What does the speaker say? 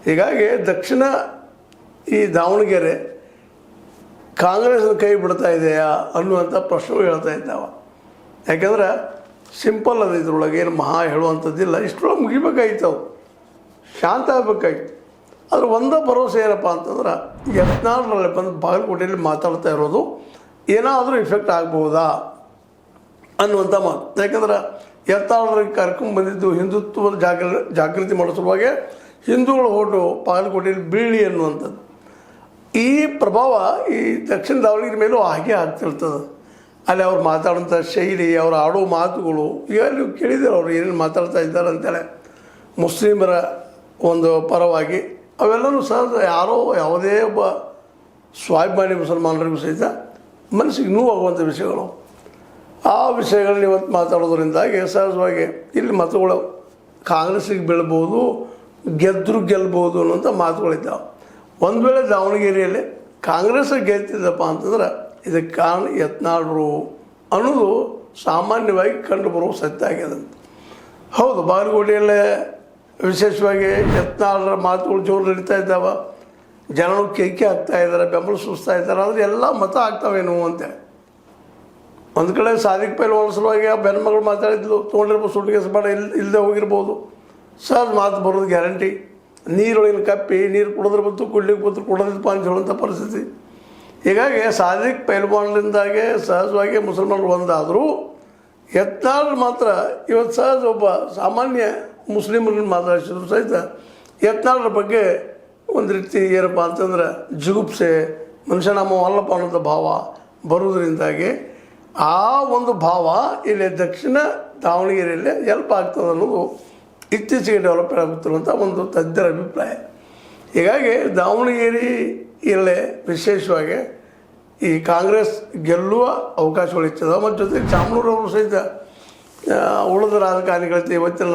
ಹೀಗಾಗಿ ದಕ್ಷಿಣ ಈ ದಾವಣಗೆರೆ ಕಾಂಗ್ರೆಸ್ನ ಕೈ ಬಿಡ್ತಾ ಇದೆಯಾ ಅನ್ನುವಂಥ ಪ್ರಶ್ನೆಗಳು ಹೇಳ್ತಾ ಇದ್ದಾವೆ. ಯಾಕೆಂದ್ರೆ ಸಿಂಪಲ್ ಅದು, ಇದ್ರೊಳಗೆ ಏನು ಮಹಾ ಹೇಳುವಂಥದ್ದಿಲ್ಲ. ಇಷ್ಟರೊಳಗೆ ಮುಗಿಬೇಕಾಗಿತ್ತು, ಅವು ಶಾಂತ ಆಗಬೇಕಾಗಿತ್ತು. ಆದರೆ ಒಂದೇ ಭರವಸೆ ಏನಪ್ಪ ಅಂತಂದ್ರೆ ಯತ್ನಾಳರಲ್ಲಿ ಬಂದು ಬಾಗಲಕೋಟೆಯಲ್ಲಿ ಮಾತಾಡ್ತಾ ಇರೋದು ಏನಾದರೂ ಇಫೆಕ್ಟ್ ಆಗ್ಬೋದಾ ಅನ್ನುವಂಥ ಮಾತು. ಯಾಕಂದ್ರೆ ಯತ್ನಾಳರಿಗೆ ಕರ್ಕೊಂಡು ಬಂದಿದ್ದು ಹಿಂದುತ್ವದ ಜಾಗೃತಿ ಮಾಡೋ ಸಲುವಾಗಿ ಹಿಂದೂಗಳು ಹೊರಟು ಬಾಗಲಕೋಟೆಯಲ್ಲಿ ಬೀಳಿ ಅನ್ನುವಂಥದ್ದು. ಈ ಪ್ರಭಾವ ಈ ದಕ್ಷಿಣ ದಾವಣಗೆರೆ ಮೇಲೂ ಹಾಗೆ ಆಗ್ತಿರ್ತದೆ. ಅಲ್ಲಿ ಅವ್ರು ಮಾತಾಡೋಂಥ ಶೈಲಿ, ಅವ್ರು ಆಡೋ ಮಾತುಗಳು, ಈಗ ನೀವು ಕೇಳಿದ್ದೀರ ಅವ್ರು ಏನೇನು ಮಾತಾಡ್ತಾ ಇದ್ದಾರೆ ಅಂತೇಳಿ ಮುಸ್ಲಿಮರ ಒಂದು ಪರವಾಗಿ. ಅವೆಲ್ಲವೂ ಸಹ ಯಾರೋ ಯಾವುದೇ ಒಬ್ಬ ಸ್ವಾಭಿಮಾನಿ ಮುಸಲ್ಮಾನರಿಗೂ ಸಹಿತ ಮನಸ್ಸಿಗೆ ನೋವಾಗುವಂಥ ವಿಷಯಗಳು. ಆ ವಿಷಯಗಳನ್ನ ಇವತ್ತು ಮಾತಾಡೋದ್ರಿಂದಾಗಿ ಸಹಜವಾಗಿ ಇಲ್ಲಿ ಮತಗಳು ಕಾಂಗ್ರೆಸ್ಸಿಗೆ ಬೀಳ್ಬೋದು, ಗೆಲ್ಬೋದು ಅನ್ನೋಂಥ ಮಾತುಗಳಿದ್ದಾವೆ. ಒಂದು ವೇಳೆ ದಾವಣಗೆರೆಯಲ್ಲಿ ಕಾಂಗ್ರೆಸ್ ಗೆಲ್ತಿದ್ದಪ್ಪ ಅಂತಂದ್ರೆ ಇದಕ್ಕೆ ಕಾರಣ ಯತ್ನಾಳರು ಅನ್ನೋದು ಸಾಮಾನ್ಯವಾಗಿ ಕಂಡುಬರುವ ಸತ್ಯ ಆಗ್ಯದಂತೆ. ಹೌದು, ಬಾಗಲಕೋಟೆಯಲ್ಲೇ ವಿಶೇಷವಾಗಿ ಯತ್ನಾಳರ ಮಾತುಗಳು ಜೋರು ನಡೀತಾ ಇದ್ದಾವೆ, ಜನರು ಕೇಕೆ ಆಗ್ತಾ ಇದ್ದಾರೆ, ಬೆಂಬಲ ಸೂಚಿಸ್ತಾ ಇದ್ದಾರೆ. ಆದರೆ ಎಲ್ಲ ಮತ ಆಗ್ತಾವೇನು ಅಂತೇಳಿ ಒಂದು ಕಡೆ ಸಾದಿಕ್ ಪೈಲ್ವಾನ್ ಸಲುವಾಗಿ ಆ ಬೆನ್ಮಗಳು ಮಾತಾಡಿದ್ಲು, ತೊಗೊಂಡಿರ್ಬೋದು, ಸುಟ್ಟಿಗೆ ಬೇಡ ಇಲ್ಲದೆ ಹೋಗಿರ್ಬೋದು. ಸಹಜ ಮಾತು ಬರೋದು ಗ್ಯಾರಂಟಿ. ನೀರೊಳಗಿನ ಕಪ್ಪಿ ನೀರು ಕುಡಿದ್ರೆ ಬಂತು, ಕುಡ್ಲಿಕ್ಕೆ ಬಂತು, ಕುಡೋದಿಲ್ಲಪ್ಪ ಅಂತ ಹೇಳುವಂಥ ಪರಿಸ್ಥಿತಿ. ಹೀಗಾಗಿ ಸಾದಿಕ್ ಪೈಲ್ವಾನ್ರಿಂದಾಗೆ ಸಹಜವಾಗಿ ಮುಸಲ್ಮಾನರು ಒಂದಾದರೂ ಯತ್ನಾಳ್ ಮಾತ್ರ ಇವತ್ತು ಸಹಜ ಒಬ್ಬ ಸಾಮಾನ್ಯ ಮುಸ್ಲಿಮರನ್ನ ಮಾತಾಡಿಸಿದ್ರು ಸಹಿತ ಯತ್ನಾಳರ ಬಗ್ಗೆ ಒಂದು ರೀತಿ ಏನಪ್ಪ ಅಂತಂದ್ರೆ ಜಿಗುಪ್ಸೆ, ಮನುಷ್ಯ ನಮ್ಮ ಅಲ್ಲಪ್ಪ ಅನ್ನೋಂಥ ಭಾವ ಬರೋದ್ರಿಂದಾಗಿ ಆ ಒಂದು ಭಾವ ಇಲ್ಲಿ ದಕ್ಷಿಣ ದಾವಣಗೆರೆಯಲ್ಲಿ ಎಲ್ಪ್ ಆಗ್ತದೆ ಅನ್ನೋದು ಇತ್ತೀಚೆಗೆ ಡೆವಲಪ್ ಆಗುತ್ತಿರುವಂಥ ಒಂದು ತಜ್ಞರ ಅಭಿಪ್ರಾಯ. ಹೀಗಾಗಿ ದಾವಣಗೆರೆಯಲ್ಲೇ ವಿಶೇಷವಾಗಿ ಈ ಕಾಂಗ್ರೆಸ್ ಗೆಲ್ಲುವ ಅವಕಾಶಗಳು ಹೆಚ್ಚಿದಾವೆ. ಮತ್ತು ಜೊತೆಗೆ ಚಾಮನೂರವರು ಸಹಿತ ಉಳಿದ ರಾಜಕಾರಣಿಗಳ ಇವತ್ತಿನ